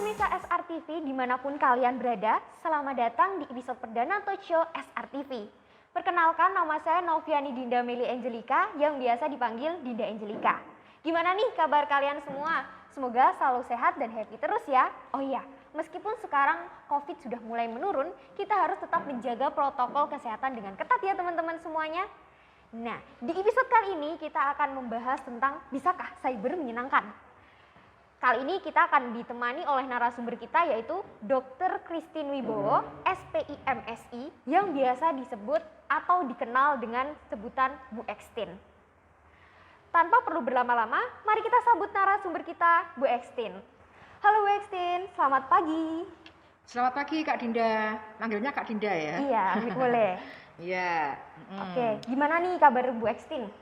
pemirsa SRTV dimanapun kalian berada, selamat datang di episode perdana talk show SRTV. Perkenalkan, nama saya Noviani Dinda Meli Angelika yang biasa dipanggil Dinda Angelika. Gimana nih kabar kalian semua? Semoga selalu sehat dan happy terus ya. Oh iya, meskipun sekarang COVID sudah mulai menurun, kita harus tetap menjaga protokol kesehatan dengan ketat ya teman-teman semuanya. Nah, di episode kali ini kita akan membahas tentang bisakah cyber menyenangkan? Kali ini kita akan ditemani oleh narasumber kita yaitu Dr. Christine Wibowo, SPI-MSI, yang biasa disebut atau dikenal dengan sebutan Bu Extin. Tanpa perlu berlama-lama, mari kita sambut narasumber kita, Bu Extin. Halo Bu Extin, selamat pagi. Selamat pagi Kak Dinda, panggilnya Kak Dinda ya? Iya, boleh. Iya. Oke, gimana nih kabar Bu Extin?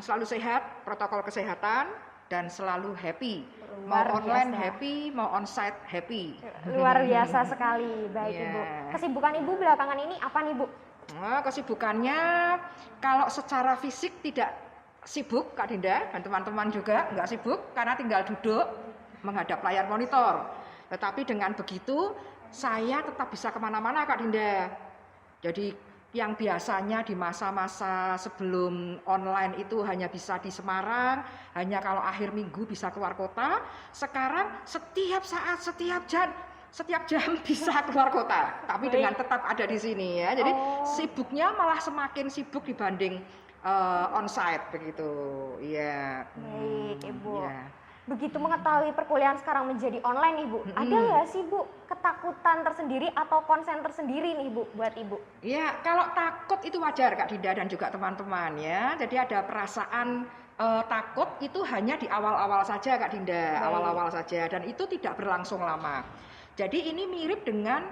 Selalu sehat, protokol kesehatan, dan selalu happy. Luar Mau online biasa. happy, mau onsite happy. Luar biasa sekali, baik Iya. Ibu. Kesibukan Ibu belakangan ini apa nih Bu? Kesibukannya kalau secara fisik tidak sibuk Kak Dinda, dan teman-teman juga nggak sibuk karena tinggal duduk menghadap layar monitor. Tetapi dengan begitu saya tetap bisa kemana-mana Kak Dinda. Jadi yang biasanya di masa-masa sebelum online itu hanya bisa di Semarang, hanya kalau akhir minggu bisa keluar kota, sekarang setiap saat, setiap jam bisa keluar kota, tapi dengan tetap ada di sini ya. Jadi sibuknya malah semakin sibuk dibanding onsite begitu. Iya. Baik Ibu. Iya. Begitu mengetahui perkuliahan sekarang menjadi online Ibu, ada nggak sih Bu ketakutan tersendiri atau konsen tersendiri nih Bu buat Ibu? Iya, kalau takut itu wajar Kak Dinda dan juga teman-teman ya. Jadi ada perasaan takut itu hanya di awal-awal saja Kak Dinda, awal-awal saja, dan itu tidak berlangsung lama. Jadi ini mirip dengan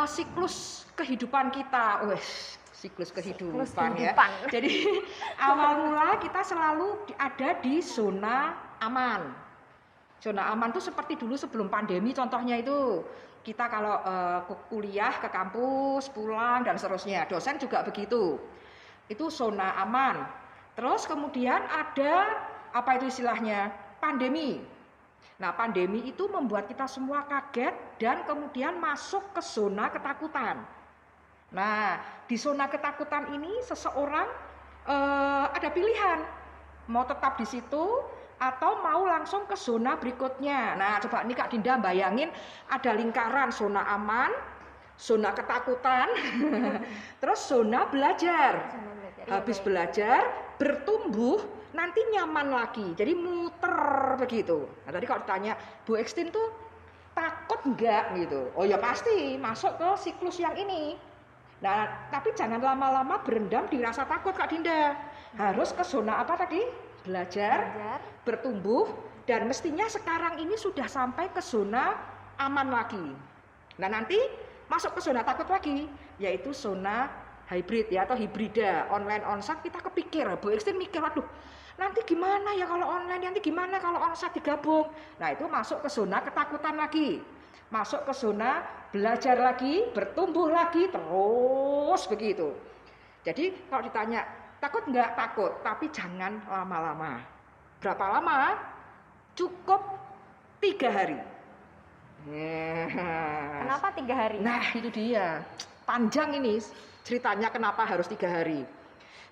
siklus kehidupan kita. Siklus kehidupan ya. Jadi awal mula kita selalu ada di zona aman. Zona aman itu seperti dulu sebelum pandemi, contohnya itu kita kalau kuliah ke kampus, pulang dan seterusnya. Dosen juga begitu. Itu zona aman. Terus kemudian ada apa itu istilahnya? Pandemi. Nah, pandemi itu membuat kita semua kaget dan kemudian masuk ke zona ketakutan. Nah, di zona ketakutan ini seseorang ada pilihan. Mau tetap di situ atau mau langsung ke zona berikutnya. Nah, coba nih Kak Dinda bayangin ada lingkaran zona aman, zona ketakutan, terus zona belajar. Habis belajar, bertumbuh, nanti nyaman lagi. Jadi muter begitu. Nah, tadi kalau ditanya, Bu Extin tuh takut enggak gitu? Oh ya pasti, masuk ke siklus yang ini. Nah, tapi jangan lama-lama berendam di rasa takut Kak Dinda. Harus ke zona apa tadi? Belajar, bertumbuh, dan mestinya sekarang ini sudah sampai ke zona aman lagi. Nah, nanti masuk ke zona takut lagi, yaitu zona hybrid ya, atau hibrida, online onsite. Kita kepikir, Bu Extin mikir, waduh, nanti gimana ya kalau online, nanti gimana kalau onsite digabung. Nah, itu masuk ke zona ketakutan lagi, masuk ke zona belajar lagi, bertumbuh lagi, terus begitu. Jadi kalau ditanya takut enggak? Takut, tapi jangan lama-lama. Berapa lama? Cukup 3 hari. Kenapa 3 hari? Nah, itu dia. Panjang ini ceritanya kenapa harus 3 hari.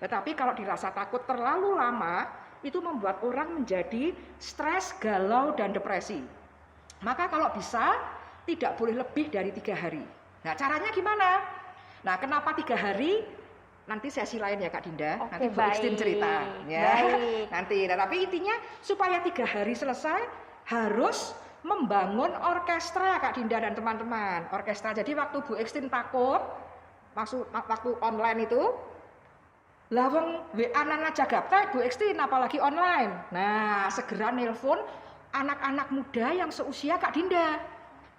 Tetapi kalau dirasa takut terlalu lama, itu membuat orang menjadi stres, galau, dan depresi. Maka kalau bisa, tidak boleh lebih dari 3 hari. Nah, caranya gimana? Nah, kenapa 3 hari? Nanti sesi lain ya Kak Dinda, nanti Bu Extin cerita ya. Nanti, tapi intinya supaya 3 hari selesai harus membangun orkestra Kak Dinda dan teman-teman. Orkestra. Jadi waktu Bu Extin takut, waktu online itu, lawang WA nana jagaptek Bu Extin apalagi online. Nah, segera nelpon anak-anak muda yang seusia Kak Dinda.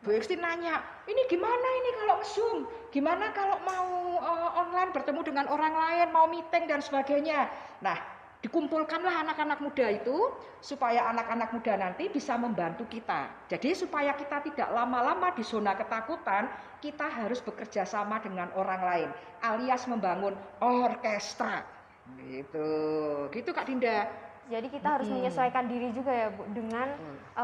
Bu Extin nanya, ini gimana ini kalau Zoom? Gimana kalau mau online bertemu dengan orang lain, mau meeting dan sebagainya. Nah, dikumpulkanlah anak-anak muda itu supaya anak-anak muda nanti bisa membantu kita. Jadi supaya kita tidak lama-lama di zona ketakutan, kita harus bekerja sama dengan orang lain, alias membangun orkestra. Gitu Kak Dinda. Jadi kita harus menyesuaikan diri juga ya Bu dengan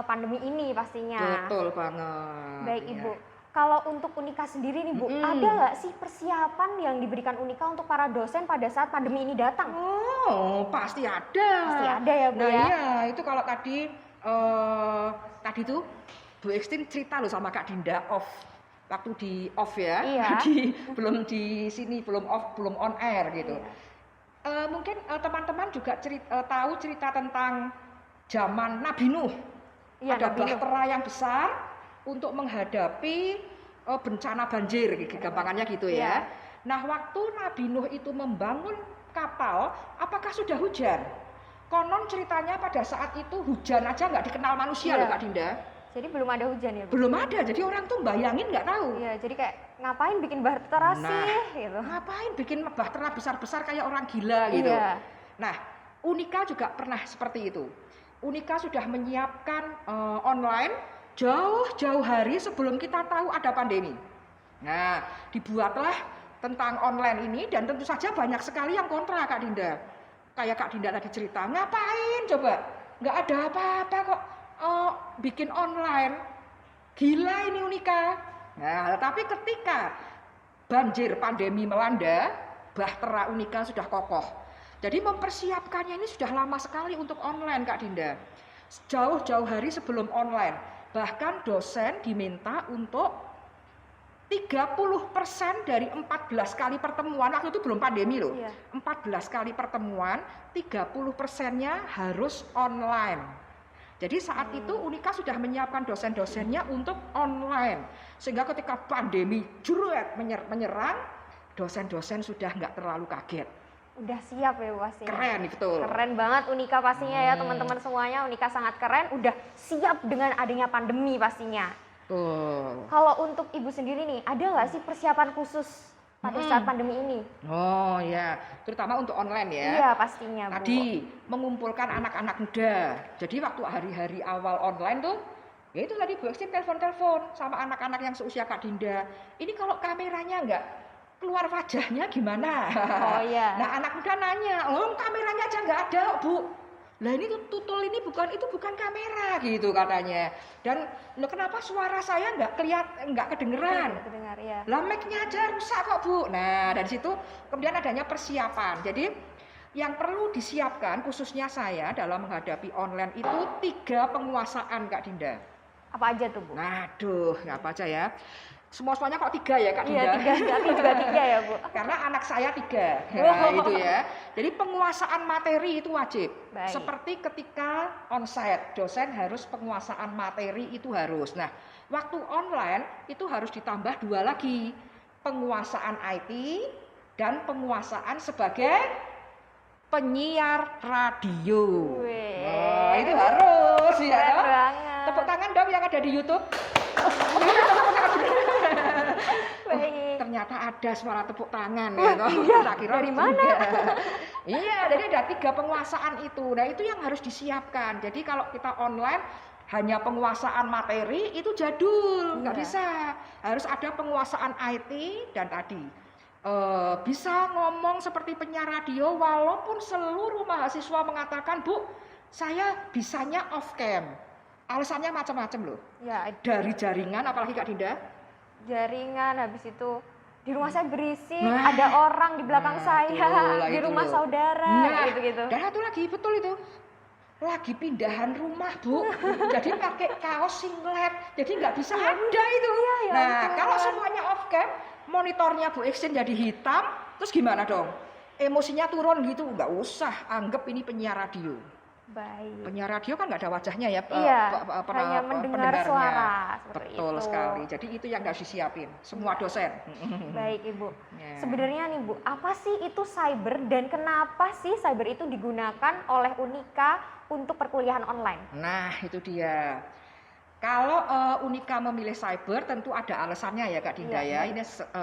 pandemi ini pastinya. Betul banget. Baik ya. Ibu. Kalau untuk Unika sendiri nih Bu, ada nggak sih persiapan yang diberikan Unika untuk para dosen pada saat pandemi ini datang? Oh, pasti ada. Pasti ada ya Bu Nah ya. iya, itu kalau tadi tuh Bu Ekstin cerita loh sama Kak Dinda waktu di off ya. Iya. Belum di sini, belum off, belum on air gitu. Iya. Mungkin teman-teman juga tahu cerita tentang zaman Nabi Nuh. Iya, Ada Nabi Nuh. bahtera yang besar untuk menghadapi bencana banjir, gampangannya gitu ya. Iya. Nah, waktu Nabi Nuh itu membangun kapal, apakah sudah hujan? Konon ceritanya pada saat itu hujan aja nggak dikenal manusia Iya. loh Kak Dinda. Jadi belum ada hujan ya Bu? Belum ada, jadi orang tuh bayangin nggak tahu. Iya, jadi kayak ngapain bikin bahtera Nah, sih gitu. Ngapain bikin bahtera besar-besar kayak orang gila gitu. Iya. Nah, Unika juga pernah seperti itu. Unika sudah menyiapkan online jauh-jauh hari sebelum kita tahu ada pandemi. Nah, dibuatlah tentang online ini dan tentu saja banyak sekali yang kontra Kak Dinda. Kayak Kak Dinda tadi cerita, ngapain coba? Nggak ada apa-apa kok bikin online. Gila ini Unika. Nah, tapi ketika banjir pandemi melanda, bahtera Unika sudah kokoh. Jadi mempersiapkannya ini sudah lama sekali untuk online Kak Dinda. Jauh-jauh hari sebelum online. Bahkan dosen diminta untuk 30% dari 14 kali pertemuan, waktu itu belum pandemi loh. Iya. 14 kali pertemuan, 30%-nya harus online. Jadi saat itu Unika sudah menyiapkan dosen-dosennya untuk online. Sehingga ketika pandemi jeruet menyerang, dosen-dosen sudah nggak terlalu kaget. Udah siap ya Bu pastinya. Keren, betul. Keren banget Unika pastinya ya teman-teman semuanya. Unika sangat keren, udah siap dengan adanya pandemi pastinya. Kalau untuk Ibu sendiri nih, ada nggak sih persiapan khusus pada saat pandemi ini? Oh ya, terutama untuk online ya. Iya pastinya Bu. Tadi mengumpulkan anak-anak muda. Jadi waktu hari-hari awal online tuh, ya itu tadi Bu Ekstin telepon-telepon sama anak-anak yang seusia Kak Dinda. Ini kalau kameranya nggak keluar wajahnya gimana? Oh iya. Nah anak muda nanya, oh kameranya aja nggak ada Bu. Lah ini tutul ini itu bukan kamera gitu katanya. Dan kenapa suara saya nggak kedengeran? Kedengar ya. Lah mic-nya aja rusak kok Bu. Nah dari situ kemudian adanya persiapan. Jadi yang perlu disiapkan khususnya saya dalam menghadapi online itu 3 penguasaan Kak Dinda. Apa aja tuh Bu? Nah, aduh, apa aja ya? Semuanya kok 3 ya Kak Dinda? Iya 3, aku juga 3 ya Bu. Karena anak saya 3. Nah, itu ya. Jadi penguasaan materi itu wajib. Baik. Seperti ketika onsite, dosen harus penguasaan materi itu harus. Nah, waktu online itu harus ditambah 2 lagi. Penguasaan IT dan penguasaan sebagai penyiar radio. Oh, itu harus ya. Keren toh? banget. Tepuk tangan dong yang ada di YouTube. Baik. Ternyata ada suara tepuk tangan ya toh. Iya, Tak kira dari itu mana? juga. Iya, jadi ada 3 penguasaan itu. Nah, itu yang harus disiapkan. Jadi kalau kita online hanya penguasaan materi itu jadul, nggak Iya. bisa. Harus ada penguasaan IT dan tadi bisa ngomong seperti penyiar radio walaupun seluruh mahasiswa mengatakan, "Bu, saya bisanya off cam." Alasannya macam-macam loh. Ya, Dari jaringan apalagi Kak Dinda? jaringan habis itu di rumah saya berisik, Nah. ada orang di belakang saya, itulah, di itu rumah loh. saudara, Nah, gitu-gitu. dan satu lagi betul itu. Lagi pindahan rumah Bu, jadi pakai kaos singlet, jadi nggak bisa ada itu. ya Nah, ampun. kalau semuanya off cam, monitornya Bu Ekstin jadi hitam, terus gimana dong? Emosinya turun gitu, nggak usah anggap ini penyiar radio. Baik. Penyiar radio kan nggak ada wajahnya ya, Iya, hanya mendengar pendengarnya. suara seperti Betul itu. sekali. Jadi itu yang harus disiapin, semua dosen. Baik Ibu. Ya. Sebenarnya nih Bu, apa sih itu cyber dan kenapa sih cyber itu digunakan oleh Unika untuk perkuliahan online? Nah, itu dia. Kalau Unika memilih cyber tentu ada alasannya ya Kak Dinda Iya, ya. Ini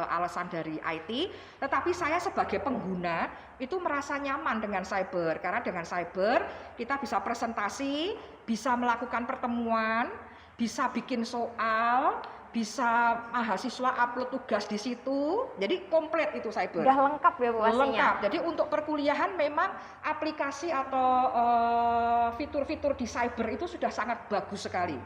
alasan dari IT, tetapi saya sebagai pengguna itu merasa nyaman dengan cyber karena dengan cyber kita bisa presentasi, bisa melakukan pertemuan, bisa bikin soal, bisa mahasiswa upload tugas di situ. Jadi komplit itu cyber. Udah lengkap ya Bu pastinya. Lengkap. Jadi untuk perkuliahan memang aplikasi atau fitur-fitur di cyber itu sudah sangat bagus sekali.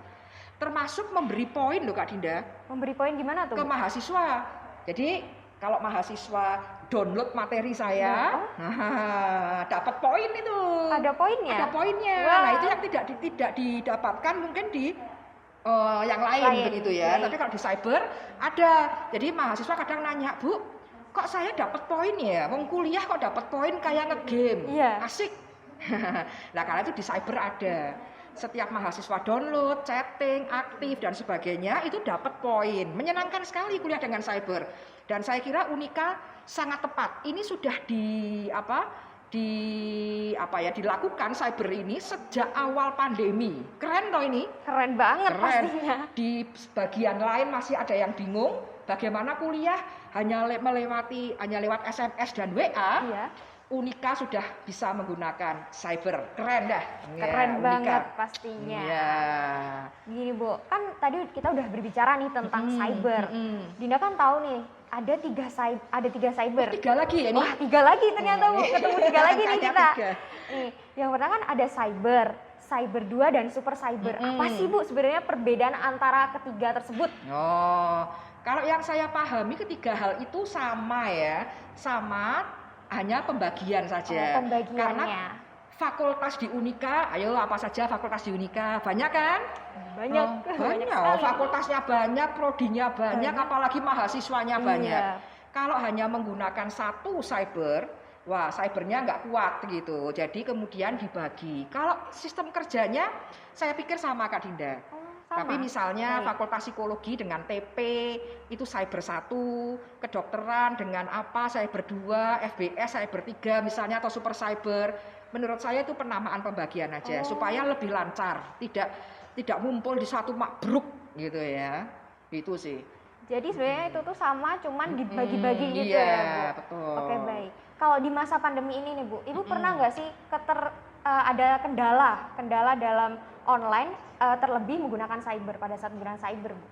Termasuk memberi poin loh Kak Dinda. Memberi poin gimana tuh Ke Bu? mahasiswa. Jadi kalau mahasiswa download materi saya, dapat poin itu. Ada poinnya? Ada poinnya. Wah. Nah itu yang tidak didapatkan mungkin di yang lain begitu ya. Baik. Tapi kalau di cyber ada. Jadi mahasiswa kadang nanya, Bu, kok saya dapat poin ya? Wong kuliah kok dapat poin kayak ngegame? Iya. Asik. Nah karena itu di cyber ada. Setiap mahasiswa download, chatting, aktif dan sebagainya itu dapat poin. Menyenangkan sekali kuliah dengan cyber. Dan saya kira Unika sangat tepat. Ini sudah dilakukan cyber ini sejak awal pandemi. Keren toh ini? Keren banget Keren. pastinya. Di bagian lain masih ada yang bingung bagaimana kuliah hanya lewat SMS dan WA. Iya. Unika sudah bisa menggunakan cyber. Keren dah. Keren Ya, banget Unika. pastinya. Iya. Gini Bu, kan tadi kita udah berbicara nih tentang cyber. Dinda kan tahu nih ada tiga cyber. 3 lagi ya nih. Wah 3 lagi ternyata Bu, ketemu 3 lagi nih Angkanya kita. 3. Nih, yang pertama kan ada cyber 2 dan super cyber. Apa sih Bu sebenarnya perbedaan antara ketiga tersebut? Oh, kalau yang saya pahami ketiga hal itu sama ya, sama hanya pembagian saja. Pembagiannya. Karena fakultas di Unika, ayo apa saja fakultas di Unika, banyak kan? Banyak, Banyak. sekali. Fakultasnya banyak, prodinya banyak, apalagi mahasiswanya banyak. Iya. Kalau hanya menggunakan satu cyber, wah cybernya nggak kuat gitu. Jadi kemudian dibagi. Kalau sistem kerjanya, saya pikir sama Kak Dinda. Sama. Tapi misalnya Baik. fakultas psikologi dengan TP itu cyber 1, kedokteran dengan apa cyber 2, FBS cyber 3 misalnya atau super cyber. Menurut saya itu penamaan pembagian aja supaya lebih lancar, tidak ngumpul di satu makbruk gitu ya. Itu sih. Jadi sebenarnya itu tuh sama, cuman dibagi-bagi gitu Iya, ya Bu. betul. Oke baik. Kalau di masa pandemi ini nih Bu, Ibu pernah nggak sih ada kendala dalam online terlebih menggunakan cyber pada saat menggunakan cyber Bu?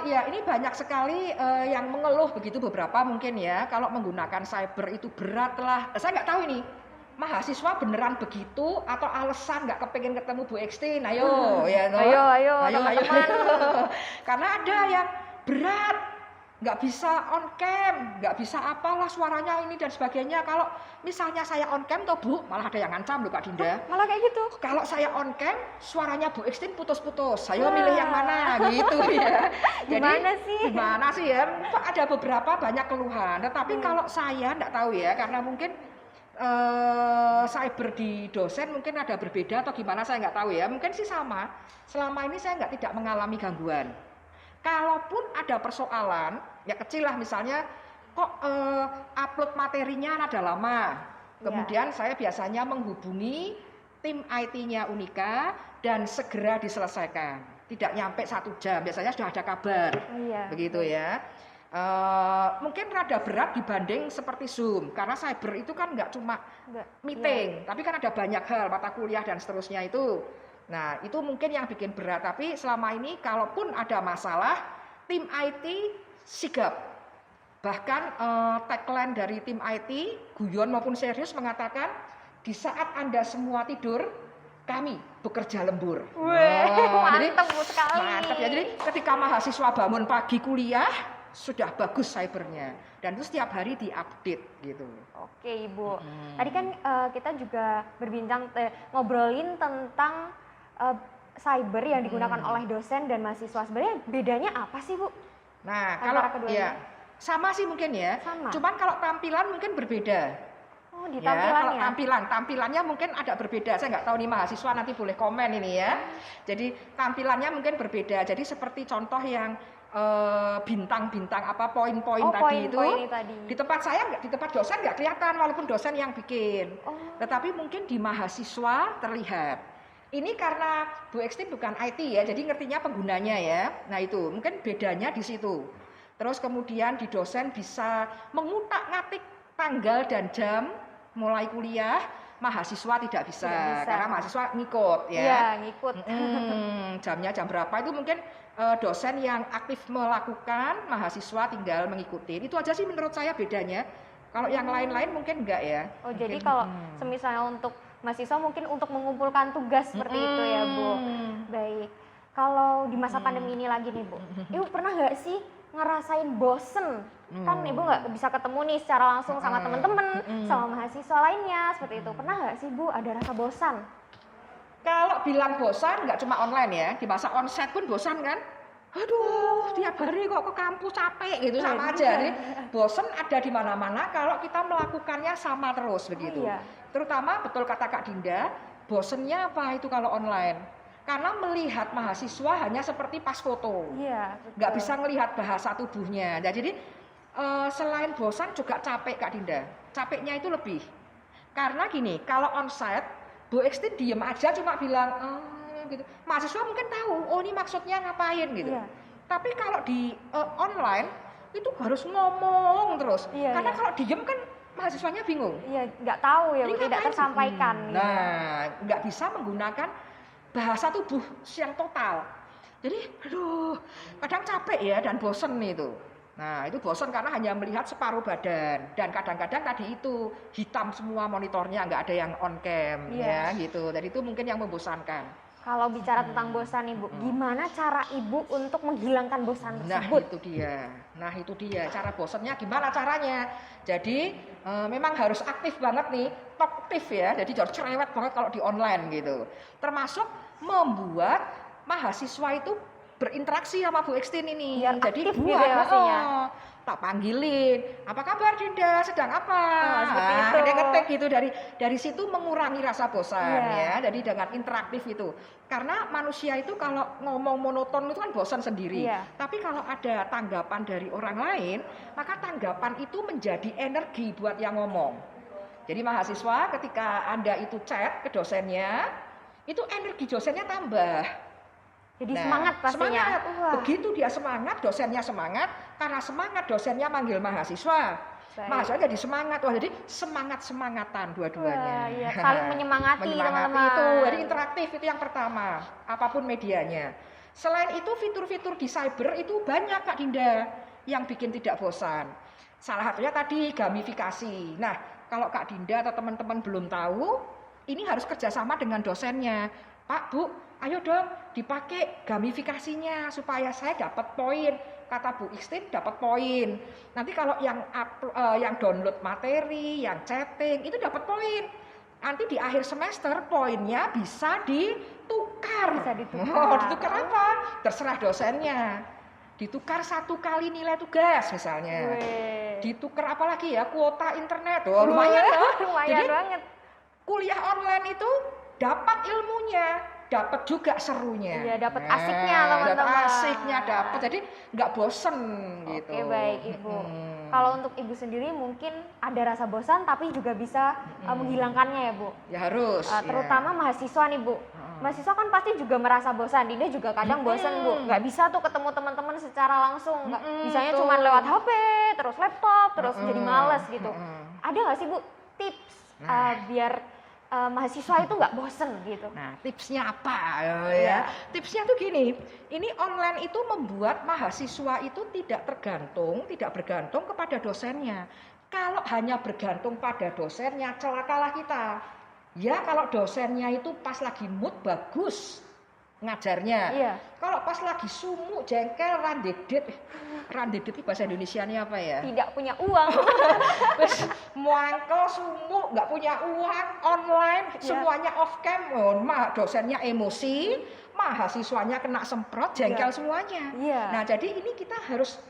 Ya ini banyak sekali yang mengeluh begitu beberapa mungkin ya kalau menggunakan cyber itu berat lah. Saya nggak tahu ini mahasiswa beneran begitu atau alasan nggak kepengen ketemu Bu Ekstin. Ayo ya toh. Ayo teman-teman. Karena ada yang berat, nggak bisa on cam, nggak bisa apalah suaranya ini dan sebagainya. Kalau misalnya saya on cam toh Bu, malah ada yang ngancam loh Kak Dinda. Malah kayak gitu. Kalau saya on cam, suaranya Bu Ekstin putus-putus. Saya milih yang mana gitu ya. Gimana sih ya? Ada beberapa banyak keluhan. Tetapi kalau saya nggak tahu ya, karena mungkin cyber di dosen mungkin ada berbeda atau gimana saya nggak tahu ya. Mungkin sih sama. Selama ini saya tidak mengalami gangguan. Kalaupun ada persoalan, ya kecil lah misalnya, kok upload materinya ada lama. Kemudian saya biasanya menghubungi tim IT-nya Unika dan segera diselesaikan. Tidak nyampe 1 jam, biasanya sudah ada kabar. Begitu ya. Mungkin rada berat dibanding seperti Zoom, karena cyber itu kan nggak cuma meeting, tapi kan ada banyak hal, mata kuliah dan seterusnya itu. Nah, itu mungkin yang bikin berat, tapi selama ini kalaupun ada masalah, tim IT sigap. Bahkan tagline dari tim IT, guyon maupun serius mengatakan, di saat Anda semua tidur, kami bekerja lembur. Mantap sekali. Mantap ya, jadi ketika mahasiswa bangun pagi kuliah, sudah bagus cybernya. Dan itu setiap hari diupdate gitu. Oke Ibu, tadi kan kita juga berbincang, ngobrolin tentang cyber yang digunakan oleh dosen dan mahasiswa. Sebenarnya bedanya apa sih Bu? Nah, Antara kalau keduanya? ya sama sih mungkin ya. Sama. Cuman kalau tampilan mungkin berbeda. Oh, di Ya, kalau tampilannya. tampilannya mungkin ada berbeda. Saya nggak tahu nih mahasiswa nanti boleh komen ini ya. Jadi tampilannya mungkin berbeda. Jadi seperti contoh yang bintang-bintang apa poin-poin tadi itu poin-poin tadi. di tempat saya di tempat dosen nggak kelihatan walaupun dosen yang bikin. Oh. Tetapi mungkin di mahasiswa terlihat. Ini karena Bu Ekstin bukan IT ya, jadi ngertinya penggunanya ya. Nah itu mungkin bedanya di situ. Terus kemudian di dosen bisa mengutak-ngatik tanggal dan jam mulai kuliah, mahasiswa tidak bisa, Tidak bisa. karena mahasiswa ngikut ya. Iya, ngikut. Jamnya jam berapa itu mungkin dosen yang aktif melakukan, mahasiswa tinggal mengikuti. Itu aja sih menurut saya bedanya. Kalau yang lain-lain mungkin enggak ya. Oh, jadi Mungkin, kalau semisalnya untuk mahasiswa mungkin untuk mengumpulkan tugas seperti itu ya, Bu. Baik. Kalau di masa pandemi ini lagi nih, Bu. Ibu pernah nggak sih ngerasain bosen? Kan Ibu nggak bisa ketemu nih secara langsung sama teman-teman, sama mahasiswa lainnya seperti itu. Pernah nggak sih, Bu, ada rasa bosan? Kalau bilang bosan nggak cuma online ya, di masa onsite pun bosan kan? Aduh, tiap hari kok ke kampus capek gitu, sama aja. Jadi bosan ada di mana-mana kalau kita melakukannya sama terus begitu. iya. Terutama betul kata Kak Dinda, bosennya apa itu kalau online? Karena melihat mahasiswa hanya seperti pas foto. Iya, Nggak betul. bisa melihat bahasa tubuhnya. Nah, jadi selain bosan juga capek Kak Dinda. Capeknya itu lebih. Karena gini, kalau onsite, Bu Ekstin diem aja cuma bilang, gitu. Mahasiswa mungkin tahu, oh ini maksudnya ngapain gitu. Iya. Tapi kalau di online, itu harus ngomong terus. Iya, Karena iya. kalau diem kan mahasiswanya bingung. Iya, nggak tahu ya, Bu, Ini tidak ngapain sih? tersampaikan. gitu. Nah, nggak bisa menggunakan bahasa tubuh yang total. Jadi, aduh, kadang capek ya dan bosen itu. Nah, itu bosen karena hanya melihat separuh badan. Dan kadang-kadang tadi itu hitam semua monitornya, nggak ada yang on cam, Iya. ya gitu. Dan itu mungkin yang membosankan. Kalau bicara tentang bosan nih, Bu, gimana cara Ibu untuk menghilangkan bosan Nah, tersebut? itu dia. Nah, itu dia. Cara bosannya gimana caranya? Jadi, memang harus aktif banget nih, talkative ya. Jadi harus cerewet banget kalau di online gitu. Termasuk membuat mahasiswa itu berinteraksi sama Bu Ekstin ini. Biar Jadi aktif gitu buat ya pastinya. tak panggilin, apa kabar Dinda, sedang apa? seperti itu. Dia ngetik gitu, dari situ mengurangi rasa bosan Iya. ya. Jadi dengan interaktif itu. Karena manusia itu kalau ngomong monoton itu kan bosan sendiri. Iya. Tapi kalau ada tanggapan dari orang lain, maka tanggapan itu menjadi energi buat yang ngomong. Jadi mahasiswa ketika Anda itu chat ke dosennya, itu energi dosennya tambah. Jadi Nah, semangat pastinya. semangat. Wah, Begitu dia semangat, dosennya semangat. Karena semangat, dosennya manggil mahasiswa. baik. Mahasiswa jadi semangat. Wah, jadi semangat-semangatan dua-duanya. Wah, iya. Saling menyemangati, teman-teman. itu. Jadi interaktif itu yang pertama. Apapun medianya. Selain itu fitur-fitur di cyber itu banyak Kak Dinda yang bikin tidak bosan. Salah satunya tadi gamifikasi. Nah, kalau Kak Dinda atau teman-teman belum tahu, ini harus kerjasama dengan dosennya. Pak, Bu, ayo dong dipakai gamifikasinya supaya saya dapat poin. Kata Bu Ekstin dapat poin. Nanti kalau yang download materi, yang chatting itu dapat poin. Nanti di akhir semester poinnya bisa ditukar. Bisa ditukar. Oh, ditukar apa? Terserah dosennya. Ditukar 1 kali nilai tugas misalnya. Weh. Ditukar apa lagi ya? Kuota internet. Oh, lumayan loh. Lumayan Jadi banget. kuliah online itu dapat ilmunya, dapat juga serunya. Iya, dapat asiknya, teman-teman. Dapat asiknya dapat. Jadi nggak bosen gitu. Oke, baik Ibu. Kalau untuk Ibu sendiri mungkin ada rasa bosan tapi juga bisa menghilangkannya ya, Bu. Ya harus. Terutama mahasiswa nih, Bu. Mahasiswa kan pasti juga merasa bosan. Dinda juga kadang bosan, Bu. Nggak bisa tuh ketemu teman-teman secara langsung. Bisanya betul. cuma lewat HP, terus laptop, terus jadi males gitu. Ada nggak sih, Bu, tips biar mahasiswa itu nggak bosen gitu? Nah, tipsnya apa Iya. ya? Tipsnya tuh gini, ini online itu membuat mahasiswa itu tidak bergantung kepada dosennya. Kalau hanya bergantung pada dosennya, celakalah kita. Ya, kalau dosennya itu pas lagi mood bagus ngajarnya. Iya. Kalau pas lagi sumuk, jengkel, randedet itu bahasa Indonesianya apa ya? Tidak punya uang. Terus muangkel sumuk, nggak punya uang, online, semuanya off cam, dosennya emosi, mahasiswanya kena semprot, jengkel semuanya. Iya. Nah, jadi ini kita harus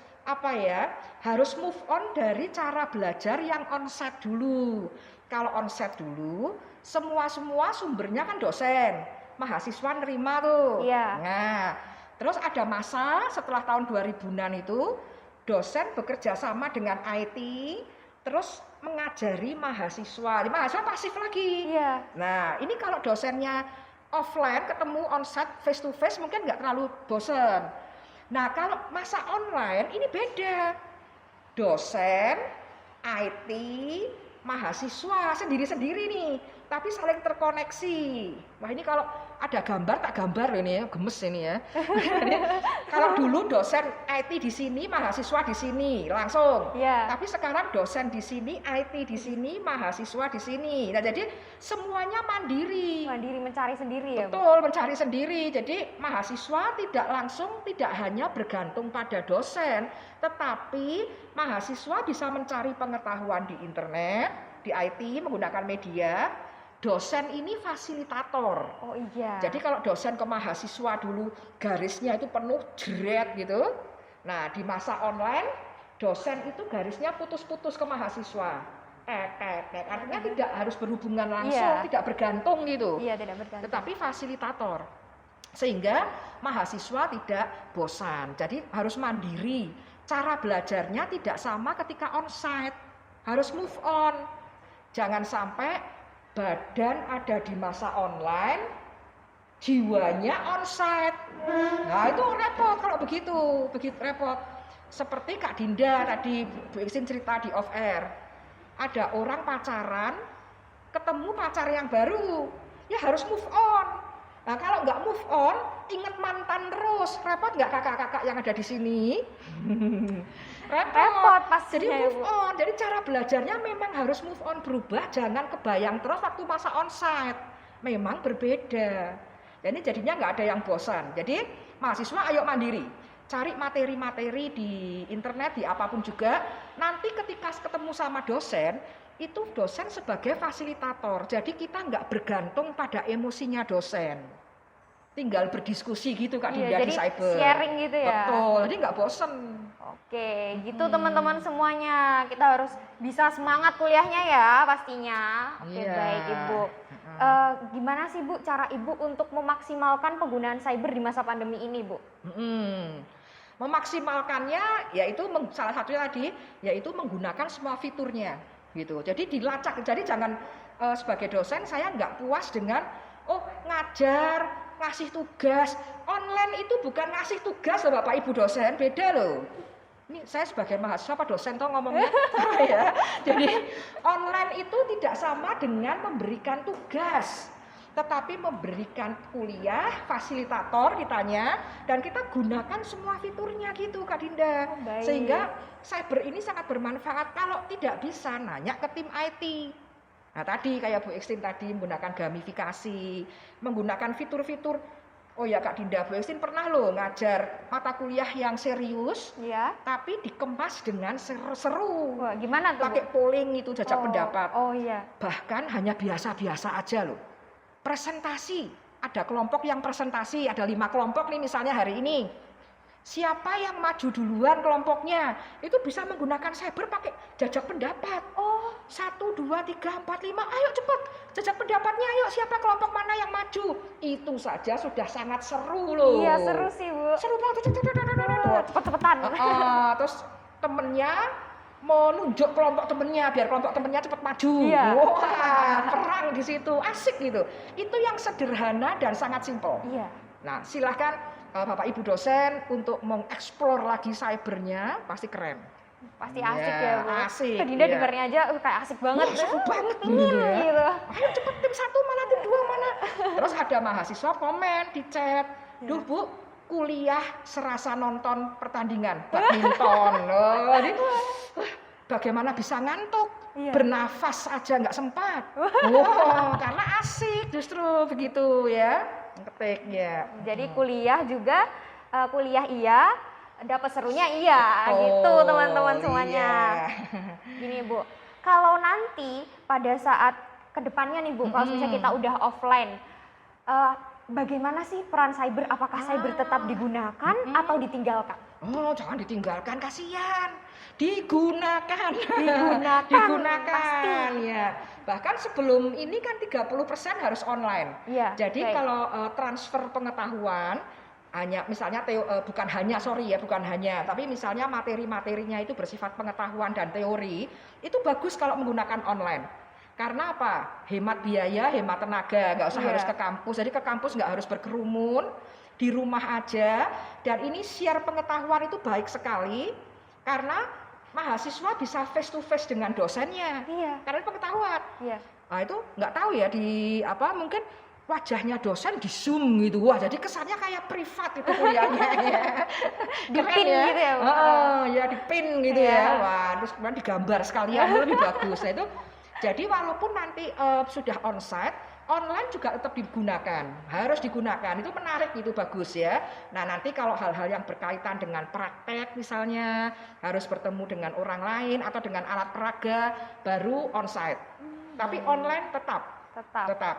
harus move on dari cara belajar yang onsite dulu. Kalau onsite dulu, semua sumbernya kan dosen, mahasiswa nerima tuh. Iya. Nah, terus ada masa setelah tahun 2000-an itu dosen bekerja sama dengan IT, terus mengajari mahasiswa. Mahasiswa pasif lagi. Iya. Nah, ini kalau dosennya offline ketemu onsite face to face mungkin nggak terlalu bosen. Nah, kalau masa online ini beda. Dosen, IT, mahasiswa sendiri-sendiri nih. tapi saling terkoneksi. Wah ini kalau ada gambar tak gambar ini ya, gemes ini ya. Kalau dulu dosen IT di sini, mahasiswa di sini langsung. Iya. Tapi sekarang dosen di sini, IT di sini, mahasiswa di sini. Nah jadi semuanya mandiri. Mandiri mencari sendiri ya, Bu? Betul, mencari sendiri. Jadi mahasiswa tidak langsung, tidak hanya bergantung pada dosen, tetapi mahasiswa bisa mencari pengetahuan di internet, di IT menggunakan media. Dosen ini fasilitator. Oh iya. Jadi kalau dosen ke mahasiswa dulu garisnya itu penuh jeret gitu. Nah di masa online dosen itu garisnya putus-putus ke mahasiswa. Artinya tidak harus berhubungan langsung, tidak bergantung gitu. Iya, tidak bergantung. Tetapi fasilitator. Sehingga mahasiswa tidak bosan. Jadi harus mandiri. Cara belajarnya tidak sama ketika onsite. Harus move on. Jangan sampai badan ada di masa online, jiwanya onsite. Nah itu repot kalau begitu repot. Seperti Kak Dinda tadi, Bu Iksin cerita di off air. Ada orang pacaran, ketemu pacar yang baru, ya harus move on. Nah kalau nggak move on, ingat mantan terus, repot nggak kakak-kakak yang ada di sini? repot pasti. Jadi move on. Jadi cara belajarnya memang harus move on, berubah, jangan kebayang terus waktu masa onsite. Memang berbeda. Jadi jadinya nggak ada yang bosan. Jadi mahasiswa ayo mandiri, cari materi-materi di internet, di apapun juga. Nanti ketika ketemu sama dosen, itu dosen sebagai fasilitator. Jadi kita nggak bergantung pada emosinya dosen. Tinggal berdiskusi gitu Kak Dinda di cyber. Sharing gitu ya. Betul, jadi nggak bosen. Oke, gitu teman-teman semuanya. Kita harus bisa semangat kuliahnya ya pastinya. Oke, baik Ibu. Gimana sih Bu cara Ibu untuk memaksimalkan penggunaan cyber di masa pandemi ini, Bu? Memaksimalkannya yaitu salah satunya tadi yaitu menggunakan semua fiturnya gitu. Jadi dilacak. Jadi jangan sebagai dosen saya nggak puas dengan ngajar, ngasih tugas. Online itu bukan ngasih tugas loh Bapak Ibu dosen, beda loh. Ini saya sebagai mahasiswa apa dosen toh ngomongnya ya. Jadi online itu tidak sama dengan memberikan tugas, tetapi memberikan kuliah, fasilitator kitanya, dan kita gunakan semua fiturnya gitu Kak Dinda. Sehingga cyber ini sangat bermanfaat. Kalau tidak bisa nanya ke tim IT. Nah tadi kayak Bu Iksin tadi menggunakan gamifikasi, menggunakan fitur-fitur. Oh ya Kak Dinda, Bu Iksin pernah loh ngajar mata kuliah yang serius, tapi dikemas dengan seru-seru. Wah, gimana tuh? Pakai polling itu jajak pendapat. Oh iya. Bahkan hanya biasa-biasa aja loh. Presentasi, ada kelompok yang presentasi, ada 5 kelompok nih misalnya hari ini. Siapa yang maju duluan kelompoknya itu bisa menggunakan cyber pakai jajak pendapat. 1, 2, 3, 4, 5, ayo cepat jajak pendapatnya, ayo siapa kelompok mana yang maju. Itu saja sudah sangat seru loh. Iya seru sih Bu. Seru banget. Cepet-cepetan. Terus temennya mau nunjuk kelompok temennya biar kelompok temennya cepat maju. Wah, perang di situ, asik gitu. Itu yang sederhana dan sangat simpel. Nah, silahkan Bapak Ibu dosen untuk mengeksplor lagi cybernya, pasti keren. Pasti asik ya Bu. Asik. Kak Dinda dengarnya aja kayak asik banget. Seru banget gitu. Ayo cepet tim 1 mana, tim 2 mana. Terus ada mahasiswa komen di chat, duh Bu, kuliah serasa nonton pertandingan badminton. Bagaimana bisa ngantuk? Bernafas aja nggak sempat. Karena asik justru begitu ya. Ketiknya. Jadi kuliah juga kuliah iya, dapat serunya iya, gitu teman-teman semuanya. Gini Bu, kalau nanti pada saat kedepannya nih Bu, kalau misalnya kita udah offline, bagaimana sih peran cyber? Apakah cyber tetap digunakan atau ditinggalkan? Oh, jangan ditinggalkan, kasihan. Digunakan. Pasti. Ya. Bahkan sebelum ini kan 30% harus online. Jadi kalau transfer pengetahuan hanya misalnya bukan hanya, tapi misalnya materi-materinya itu bersifat pengetahuan dan teori, itu bagus kalau menggunakan online. Karena apa? Hemat biaya, hemat tenaga, nggak usah harus ke kampus. Jadi ke kampus nggak harus berkerumun, di rumah aja. Dan ini share pengetahuan itu baik sekali karena mahasiswa bisa face to face dengan dosennya. Karena pengetahuan. Nah, itu nggak tahu ya di apa mungkin wajahnya dosen di zoom gitu, wah jadi kesannya kayak privat itu kuliahnya ya. Dipin ya. gitu ya Bu? Ya dipin gitu ya, wah terus kemudian digambar sekalian itu lebih bagus. Nah itu jadi walaupun nanti sudah onsite, online juga tetap digunakan, harus digunakan, itu menarik itu bagus ya. Nah nanti kalau hal-hal yang berkaitan dengan praktek misalnya harus bertemu dengan orang lain atau dengan alat peraga baru onsite, tapi online tetap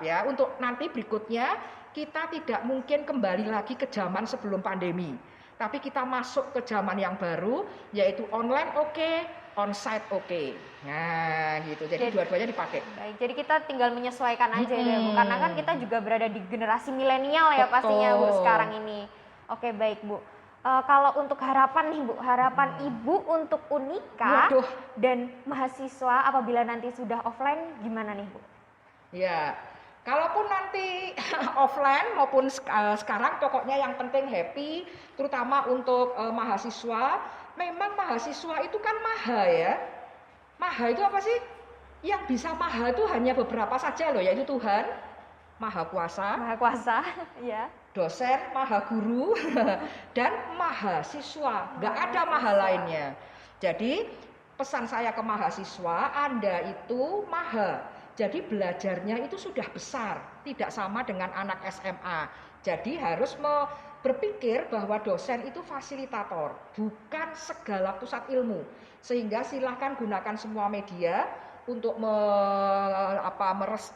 ya. Untuk nanti berikutnya kita tidak mungkin kembali lagi ke zaman sebelum pandemi, tapi kita masuk ke zaman yang baru yaitu online oke, onsite oke. Nah gitu, jadi dua-duanya dipakai. Baik, jadi kita tinggal menyesuaikan aja ya Bu, karena kan kita juga berada di generasi milenial ya pastinya Bu sekarang ini. Oke baik Bu. Kalau untuk harapan nih Bu, harapan Ibu untuk Unika dan mahasiswa apabila nanti sudah offline gimana nih Bu? Ya, kalaupun nanti offline maupun sekarang pokoknya yang penting happy, terutama untuk mahasiswa. Memang mahasiswa itu kan maha ya. Maha itu apa sih? Yang bisa maha itu hanya beberapa saja loh, yaitu Tuhan, Maha Kuasa. Maha Kuasa, ya. Dosen, Maha Guru, dan mahasiswa. Nggak ada maha lainnya. Jadi pesan saya ke mahasiswa, Anda itu maha. Jadi belajarnya itu sudah besar, tidak sama dengan anak SMA. Jadi harus berpikir bahwa dosen itu fasilitator, bukan segala pusat ilmu. Sehingga silahkan gunakan semua media untuk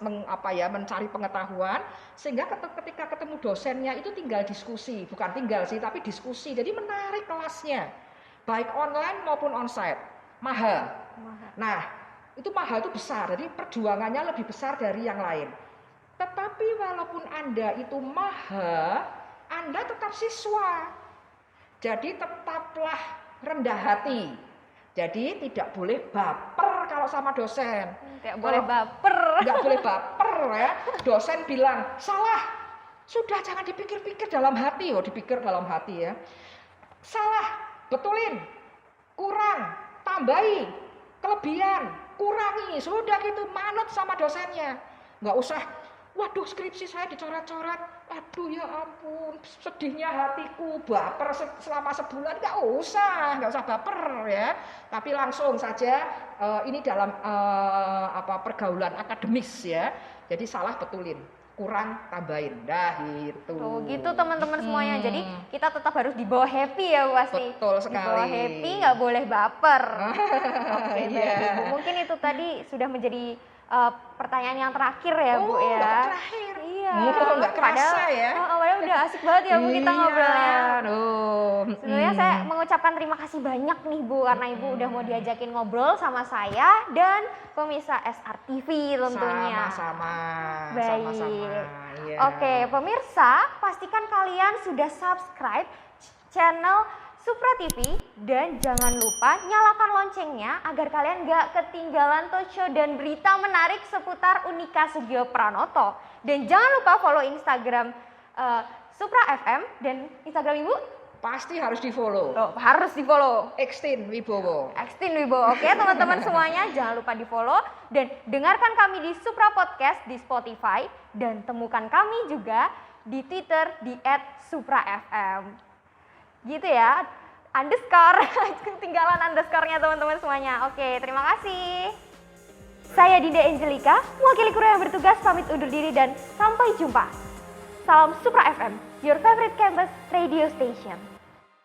mencari pengetahuan, sehingga ketika ketemu dosennya itu tinggal diskusi, bukan tinggal sih, tapi diskusi. Jadi menarik kelasnya, baik online maupun onsite. Maha. Nah, itu maha itu besar, jadi perjuangannya lebih besar dari yang lain. Tetapi walaupun Anda itu maha, Anda tetap siswa. Jadi tetaplah rendah hati. Jadi tidak boleh baper kalau sama dosen. Tidak boleh baper. Tidak boleh baper ya. Dosen bilang salah, sudah jangan dipikir-pikir dalam hati. Dipikir dalam hati ya. Salah, betulin. Kurang, tambahi. Kelebihan, kurangi. Sudah gitu, manut sama dosennya. Nggak usah, waduh skripsi saya dicoret-coret. Aduh ya ampun, sedihnya hatiku, baper selama sebulan. Nggak usah baper ya. Tapi langsung saja ini dalam pergaulan akademis ya. Jadi salah betulin, kurang tambahin, dah gitu. Oh gitu teman-teman semuanya. Jadi kita tetap harus dibawa happy ya pasti. Betul sekali. Dibawa happy, nggak boleh baper. Oke, iya. baik, Bu. Mungkin itu tadi sudah menjadi pertanyaan yang terakhir ya Bu ya. Terakhir. Iya. Nggak kerasa ya. Padahal udah asik banget ya Bu kita ngobrolnya. Sebenarnya saya mengucapkan terima kasih banyak nih Bu, karena Ibu udah mau diajakin ngobrol sama saya dan pemirsa SRTV tentunya. Sama-sama. Baik. Sama-sama. Ya. Oke, pemirsa, pastikan kalian sudah subscribe channel Supra TV dan jangan lupa nyalakan loncengnya agar kalian gak ketinggalan talk show dan berita menarik seputar Unika Sugio Pranoto. Dan jangan lupa follow Instagram Supra FM dan Instagram Ibu pasti harus di-follow. Harus di-follow. Extin Wibowo. Oke, teman-teman semuanya jangan lupa di-follow dan dengarkan kami di Supra Podcast di Spotify dan temukan kami juga di Twitter di @suprafm. Gitu ya, underscore, ketinggalan underscore-nya teman-teman semuanya. Oke, terima kasih. Saya Dinda Angelika, mewakili kru yang bertugas pamit undur diri dan sampai jumpa. Salam Supra FM, your favorite campus radio station.